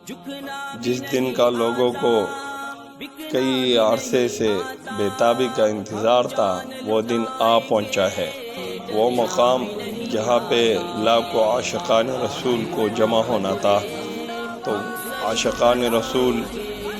جس دن کا لوگوں کو کئی عرصے سے بےتابی کا انتظار تھا وہ دن آ پہنچا ہے۔ وہ مقام جہاں پہ لاکھوں عاشقان رسول کو جمع ہونا تھا، تو عاشقان رسول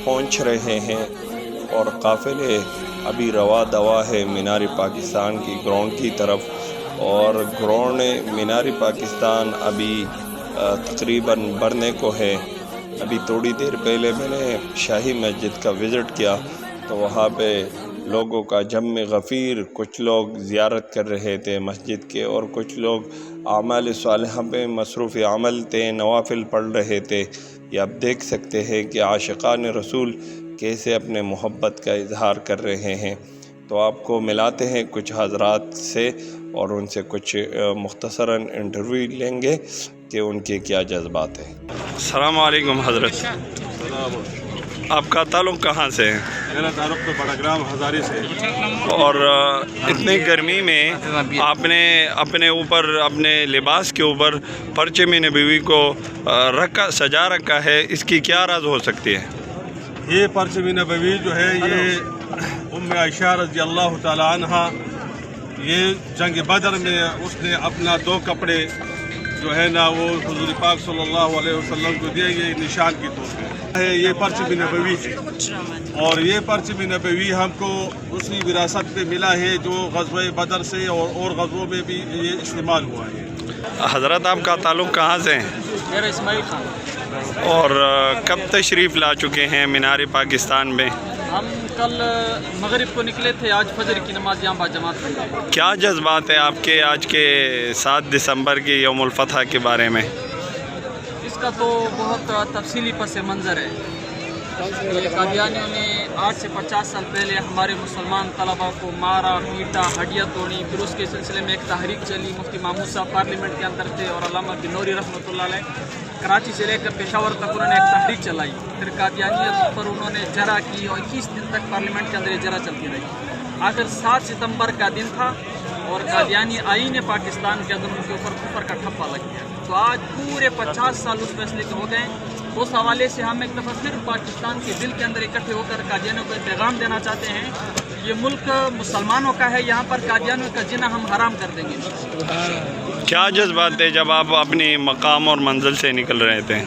پہنچ رہے ہیں اور قافلے ابھی روا دوا ہے مینار پاکستان کی گراؤنڈ کی طرف، اور گراؤنڈ مینار پاکستان ابھی تقریباً بھرنے کو ہے۔ ابھی تھوڑی دیر پہلے میں نے شاہی مسجد کا وزٹ کیا تو وہاں پہ لوگوں کا جم غفیر، کچھ لوگ زیارت کر رہے تھے مسجد کے، اور کچھ لوگ اعمال صالحہ پہ مصروف عمل تھے، نوافل پڑھ رہے تھے۔ یہ آپ دیکھ سکتے ہیں کہ عاشقان رسول کیسے اپنے محبت کا اظہار کر رہے ہیں۔ تو آپ کو ملاتے ہیں کچھ حضرات سے اور ان سے کچھ مختصراً انٹرویو لیں گے کہ ان کے کیا جذبات ہیں۔ السلام علیکم حضرت، آپ کا تعلق کہاں سے ہے؟ میرا تعلق تو بڑگرام ہزاری سے ہے۔ اور اتنی گرمی میں آپ نے اپنے اوپر، اپنے لباس کے اوپر پرچم نبوی کو سجا رکھا ہے، اس کی کیا راز ہو سکتی ہے؟ یہ پرچم نبوی جو ہے یہ ام عائشہ رضی اللہ تعالی عنہ، یہ جنگ بدر میں اس نے اپنا 2 کپڑے جو ہے نا وہ حضور پاک صلی اللہ علیہ وسلم کو دیے، یہ نشان کی طور پہ ہے یہ پرچم نبوی ہے۔ اور یہ پرچم نبوی ہم کو اسی وراثت پہ ملا ہے جو غزوہ بدر سے اور غزووں میں بھی یہ استعمال ہوا ہے۔ حضرت آپ کا تعلق کہاں سے ہے؟ میرا اسماعیل خان۔ اور کب تشریف لا چکے ہیں مینار پاکستان میں؟ ہم کل مغرب کو نکلے تھے، آج فجر کی نماز یہاں با جماعت پڑھی۔ کیا جذبات ہیں آپ کے آج کے 7 دسمبر کے یوم الفتح کے بارے میں؟ اس کا تو بہت تفصیلی پس منظر ہے۔ قادیانیوں نے 8 سے 50 سال پہلے ہمارے مسلمان طلباء کو مارا، پیٹا، ہڈیاں توڑی، پھر اس کے سلسلے میں ایک تحریک چلی، مفتی محمود صاحب پارلیمنٹ کے اندر تھے اور علامہ بنوری رحمۃ اللہ علیہ کراچی سے لے کر پشاور تک انہوں نے ایک تحریک چلائی، پھر قادیانیت پر انہوں نے جرا کی اور 21 دن تک پارلیمنٹ کے اندر یہ جرا چلتی رہی۔ آخر 7 ستمبر کا دن تھا اور قادیانی آئین پاکستان کے اندر ان کے اوپر کفر کا ٹھپا لگ گیا۔ تو آج پورے 50 سال اس فیصلے کے ہو گئے۔ اس حوالے سے ہم ایک دفعہ پھر پاکستان کے دل کے اندر اکٹھے ہو کر قادیانیوں کو پیغام دینا چاہتے ہیں، یہ ملک مسلمانوں کا ہے، یہاں پر قادیانیوں کا جنا ہم حرام کر دیں گے۔ کیا جذبات تھے جب آپ اپنی مقام اور منزل سے نکل رہے تھے؟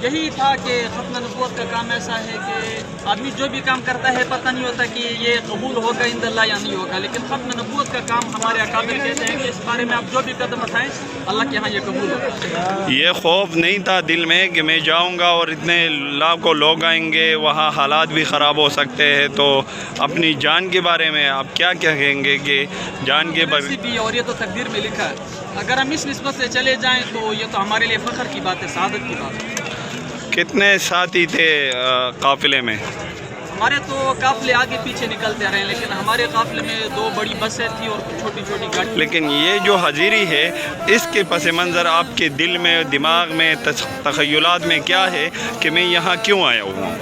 یہی تھا کہ ختم نبوت کا کام ایسا ہے کہ آدمی جو بھی کام کرتا ہے پتہ نہیں ہوتا کہ یہ قبول ہوگا عند اللہ یا نہیں ہوگا، لیکن ختم نبوت کا کام ہمارے اکابر کہتے ہیں کہ اس بارے میں آپ جو بھی قدم اٹھائیں اللہ کے ہاں یہ قبول ہوگا۔ یہ خوف نہیں تھا دل میں کہ میں جاؤں گا اور اتنے لاکھوں لوگ آئیں گے، وہاں حالات بھی خراب ہو سکتے ہیں، تو اپنی جان کے بارے میں آپ کیا کہیں گے کہ جان کے بارے بھی، اور یہ تو تقدیر میں لکھا ہے، اگر ہم اس نسبت سے چلے جائیں تو یہ تو ہمارے لیے فخر کی بات ہے، سعادت کی بات ہے۔ کتنے ساتھی تھے قافلے میں؟ ہمارے تو قافلے آگے پیچھے نکلتے رہے، لیکن ہمارے قافلے میں 2 بڑی بسیں تھیں اور کچھ چھوٹی چھوٹی گاڑی۔ لیکن یہ جو حاضری ہے اس کے پس منظر آپ کے دل میں، دماغ میں، تخیلات میں کیا ہے کہ میں یہاں کیوں آیا ہوں؟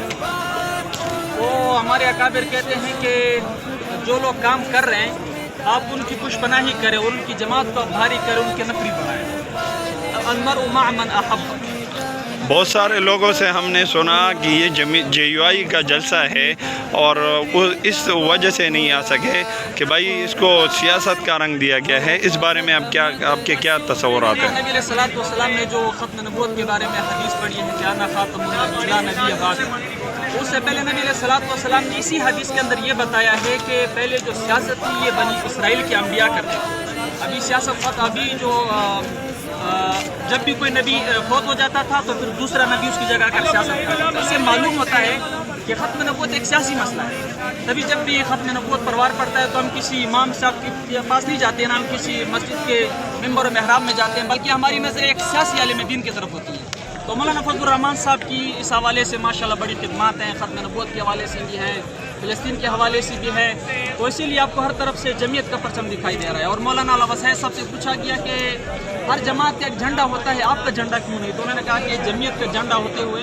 وہ ہمارے اکابر کہتے ہیں کہ جو لوگ کام کر رہے ہیں آپ ان کی پشپناہی کریں اور ان کی جماعت کو بھاری کریں، ان کے نفری بنائیں۔ المرء مع من احب۔ بہت سارے لوگوں سے ہم نے سنا کہ یہ JUI کا جلسہ ہے اور وہ اس وجہ سے نہیں آ سکے کہ بھائی اس کو سیاست کا رنگ دیا گیا ہے، اس بارے میں آپ کے کیا تصورات ہیں؟ نبی علیہ السلام نے جو ختم نبوت کے بارے میں حدیث پڑھی ہے کہ انا خاتم النبی لا نبی بعد، اس سے پہلے نبی علیہ السلام نے اسی حدیث کے اندر یہ بتایا ہے کہ پہلے جو سیاست تھی یہ بنی اسرائیل کے انبیاء کرتے تھے، ابھی سیاست ابھی جو جب بھی کوئی نبی فوت ہو جاتا تھا تو پھر دوسرا نبی اس کی جگہ کر سیاست کرتا تھا۔ اس سے معلوم ہوتا ہے کہ ختم نبوت ایک سیاسی مسئلہ ہے، تبھی جب بھی ختم نبوت پروار پڑتا ہے تو ہم کسی امام صاحب کے پاس نہیں جاتے ہیں، نہ ہم کسی مسجد کے ممبر و محراب میں جاتے ہیں، بلکہ ہماری نظر ایک سیاسی عالم دین کی طرف ہوتی ہے۔ تو مولانا فضل الرحمان صاحب کی اس حوالے سے ماشاءاللہ بڑی خدمات ہیں، ختم نبوت کے حوالے سے بھی ہیں، فلسطین کے حوالے سے بھی ہے، تو اسی لیے آپ کو ہر طرف سے جمعیت کا پرچم دکھائی دے رہا ہے۔ اور مولانا علیہ وسائل صاحب سے پوچھا گیا کہ ہر جماعت کا ایک جھنڈا ہوتا ہے، آپ کا جھنڈا کیوں نہیں؟ تو انہوں نے کہا کہ جمعیت کا جھنڈا ہوتے ہوئے